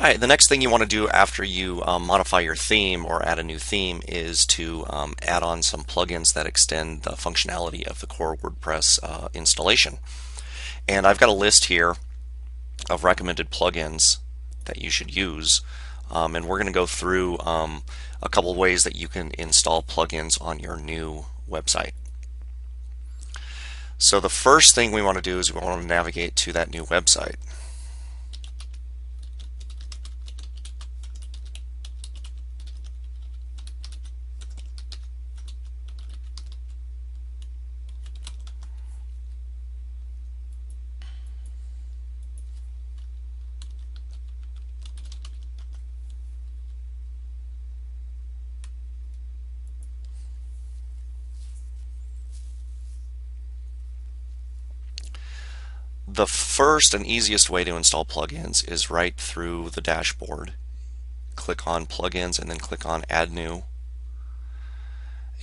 Alright, the next thing you want to do after you modify your theme or add a new theme is to add on some plugins that extend the functionality of the core WordPress installation. And I've got a list here of recommended plugins that you should use, and we're going to go through a couple ways that you can install plugins on your new website. So the first thing we want to do is we want to navigate to that new website. The first and easiest way to install plugins is right through the dashboard. Click on plugins and then click on add new.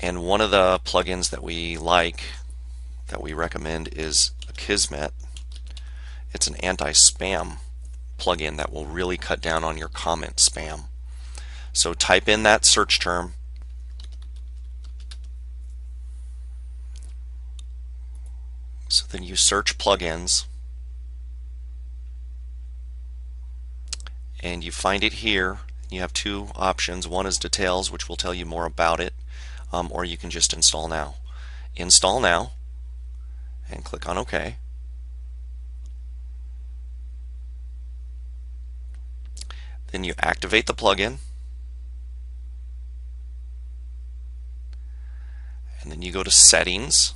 And one of the plugins that we like, that we recommend, is Akismet. It's an anti-spam plugin that will really cut down on your comment spam. So type in that search term, so then you search plugins, and you find it here. You have two options. One is details, which will tell you more about it, or you can just install now. Install now and click on OK. Then you activate the plugin, and then you go to settings,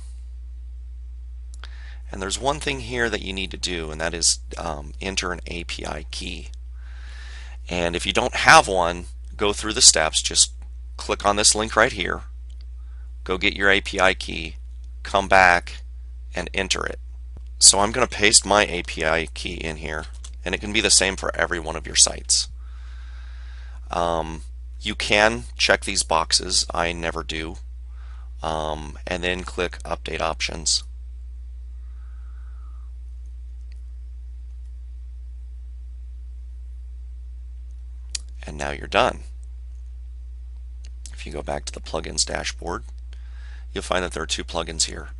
and there's one thing here that you need to do, and that is enter an API key. And if you don't have one, go through the steps. Just click on this link right here, go get your API key, come back and enter it. So I'm going to paste my API key in here, and it can be the same for every one of your sites. You can check these boxes. I never do. And then click update options. And now you're done. If you go back to the plugins dashboard, you'll find that there are two plugins here.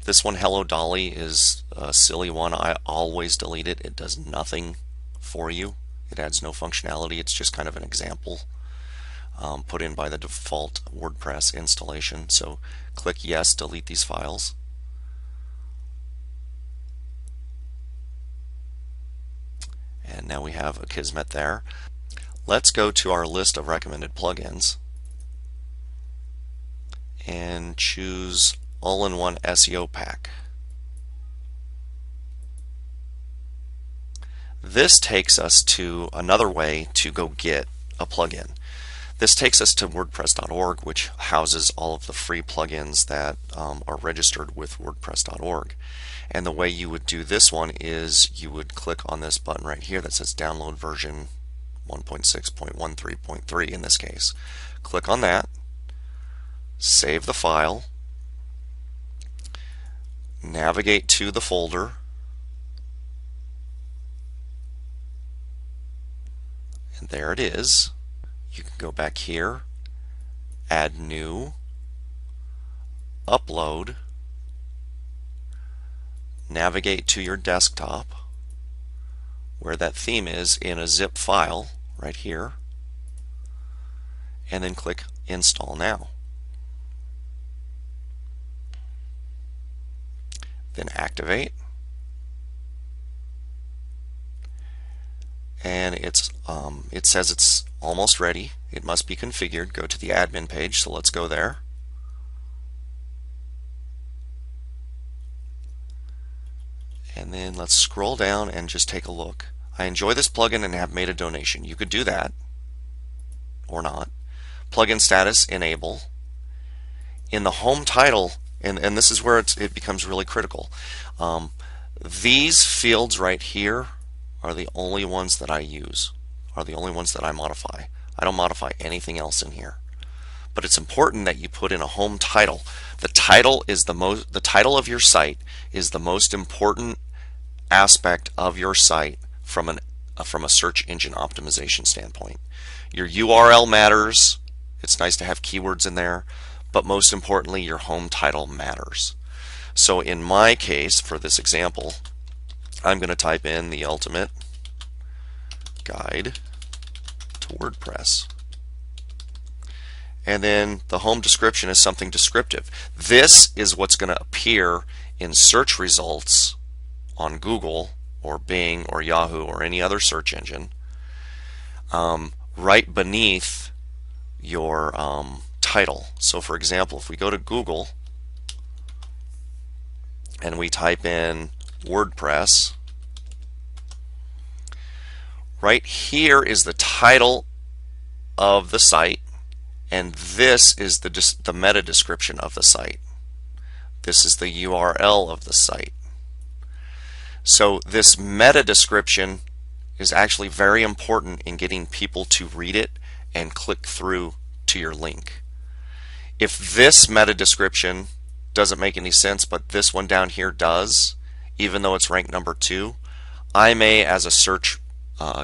This one, Hello Dolly, is a silly one. I always delete it. It does nothing for you. It adds no functionality. It's just kind of an example put in by the default WordPress installation. So click yes, delete these files. And now we have Akismet there. Let's go to our list of recommended plugins and choose All-in-One SEO Pack. This takes us to another way to go get a plugin. This takes us to WordPress.org, which houses all of the free plugins that are registered with WordPress.org. And the way you would do this one is you would click on this button right here that says download version 1.6.13.3 in this case. Click on that, save the file, navigate to the folder, and there it is. You can go back here, add new, upload, navigate to your desktop where that theme is in a zip file right here, and then click install now. Then activate, and it says it's almost ready. It must be configured. Go to the admin page, so let's go there. And then let's scroll down and just take a look. I enjoy this plugin and have made a donation. You could do that or not. Plugin status, enable. In the home title, and this is where it becomes really critical. These fields right here are the only ones that I use, are the only ones that I modify. I don't modify anything else in here. But it's important that you put in a home title. The title of your site is the most important aspect of your site from from a search engine optimization standpoint. Your URL matters. It's nice to have keywords in there, but most importantly, your home title matters. So in my case, for this example, I'm going to type in the ultimate guide to WordPress. And then the home description is something descriptive. This is what's going to appear in search results on Google or Bing or Yahoo or any other search engine, right beneath your title. So for example, if we go to Google and we type in WordPress, right here is the title of the site, and this is the meta description of the site. This is the URL of the site. So this meta description is actually very important in getting people to read it and click through to your link. If this meta description doesn't make any sense, but this one down here does, even though it's ranked number 2, I may, as a search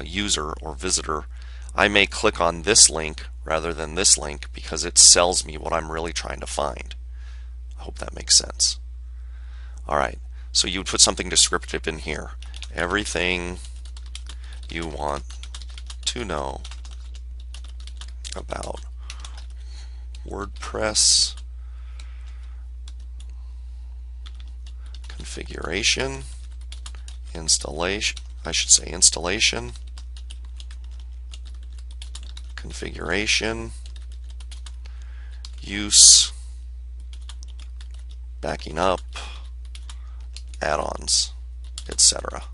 user or visitor, I may click on this link rather than this link because it sells me what I'm really trying to find. I hope that makes sense. Alright, so you would put something descriptive in here. Everything you want to know about WordPress configuration, installation, configuration, use, backing up, add-ons, etc.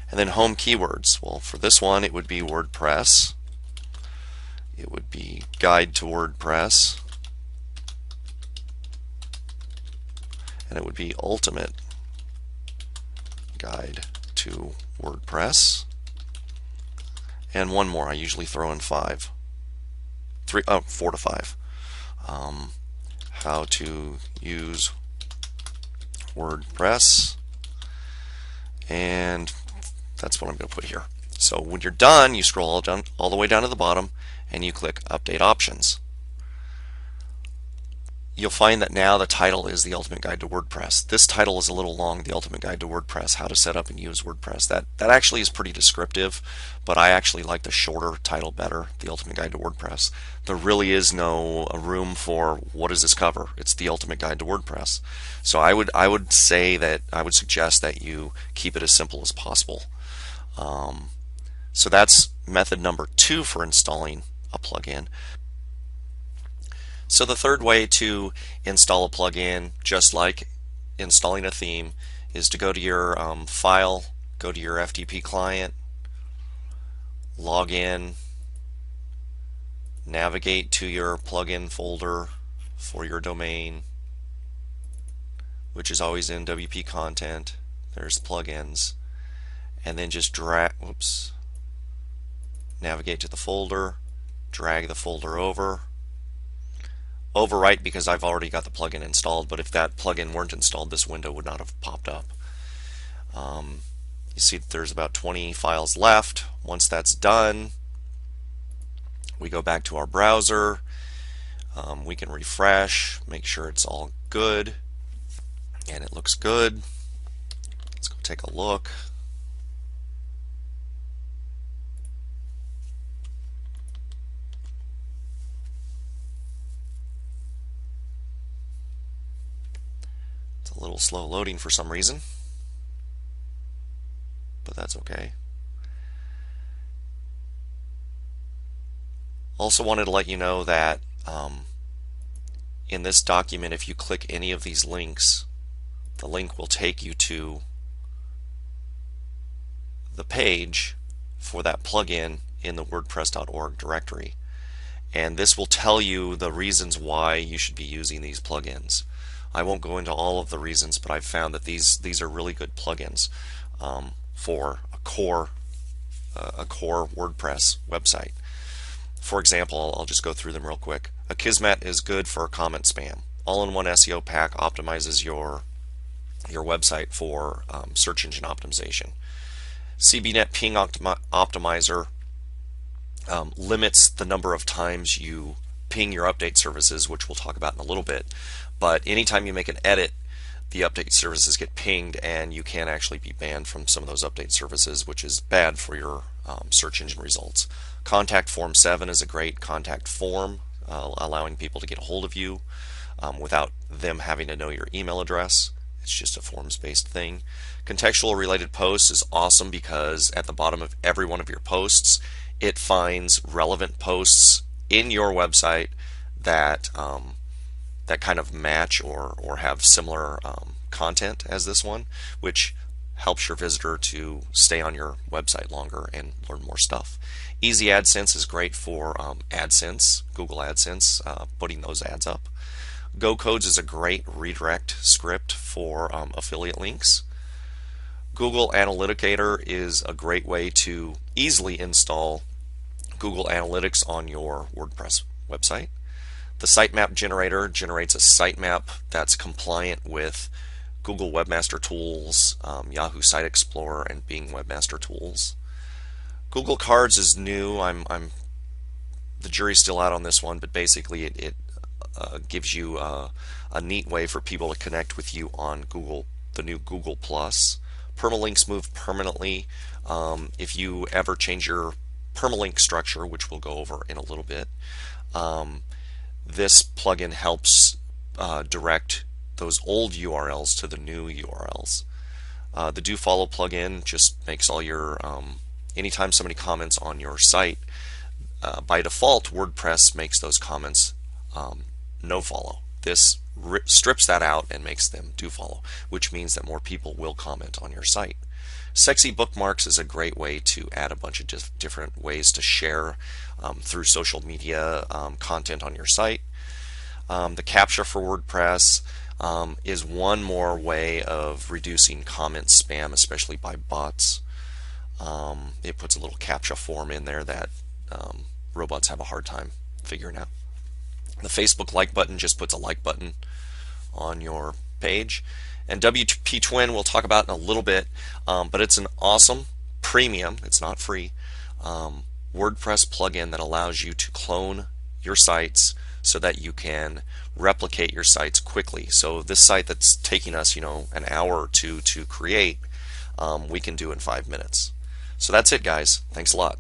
And then home keywords. Well, for this one it would be WordPress, it would be guide to WordPress, and it would be ultimate guide to WordPress, and one more. I usually throw in 4 to 5. How to use WordPress, and that's what I'm going to put here. So when you're done, you scroll all the way down to the bottom and you click Update Options. You'll find that now the title is The Ultimate Guide to WordPress. This title is a little long, The Ultimate Guide to WordPress, How to Set Up and Use WordPress. That actually is pretty descriptive, but I actually like the shorter title better, The Ultimate Guide to WordPress. There really is no room for what does this cover. It's The Ultimate Guide to WordPress. So I would suggest that you keep it as simple as possible. So that's method number 2 for installing a plugin. So the third way to install a plugin, just like installing a theme, is to go to your file, go to your FTP client, log in, navigate to your plugin folder for your domain, which is always in WP content. There's plugins, and then just navigate to the folder, drag the folder over. Overwrite because I've already got the plugin installed, but if that plugin weren't installed, this window would not have popped up. You see that there's about 20 files left. Once that's done, we go back to our browser. We can refresh, make sure it's all good, and it looks good. Let's go take a look. A little slow loading for some reason, but that's okay. Also wanted to let you know that in this document, if you click any of these links, the link will take you to the page for that plugin in the WordPress.org directory, and this will tell you the reasons why you should be using these plugins. I won't go into all of the reasons, but I've found that these are really good plugins for a core WordPress website. For example, I'll just go through them real quick. Akismet is good for comment spam. All-in-one SEO pack optimizes your website for search engine optimization. CBNet Ping Optimizer limits the number of times you ping your update services, which we'll talk about in a little bit. But anytime you make an edit, the update services get pinged, and you can actually be banned from some of those update services, which is bad for your search engine results. Contact Form 7 is a great contact form, allowing people to get a hold of you without them having to know your email address. It's just a forms-based thing. Contextual related posts is awesome because at the bottom of every one of your posts, it finds relevant posts in your website that that kind of match or have similar content as this one, which helps your visitor to stay on your website longer and learn more stuff. Easy AdSense is great for AdSense, Google AdSense, putting those ads up. GoCodes is a great redirect script for affiliate links. Google Analyticator is a great way to easily install Google Analytics on your WordPress website. The sitemap generator generates a sitemap that's compliant with Google Webmaster Tools, Yahoo Site Explorer, and Bing Webmaster Tools. Google Cards is new. The jury's still out on this one, but basically it gives you a neat way for people to connect with you on Google, the new Google Plus. Permalinks move permanently. If you ever change your permalink structure, which we'll go over in a little bit, this plugin helps direct those old URLs to the new URLs. The DoFollow plugin just makes all your anytime somebody comments on your site, by default WordPress makes those comments no follow. This strips that out and makes them do follow, which means that more people will comment on your site. Sexy bookmarks is a great way to add a bunch of different ways to share through social media content on your site. The captcha for WordPress is one more way of reducing comment spam, especially by bots. It puts a little captcha form in there that robots have a hard time figuring out. The Facebook like button just puts a like button on your page. And WP Twin we'll talk about in a little bit, but it's an awesome premium, it's not free, WordPress plugin that allows you to clone your sites so that you can replicate your sites quickly. So this site that's taking us, an hour or two to create, we can do in 5 minutes. So that's it, guys. Thanks a lot.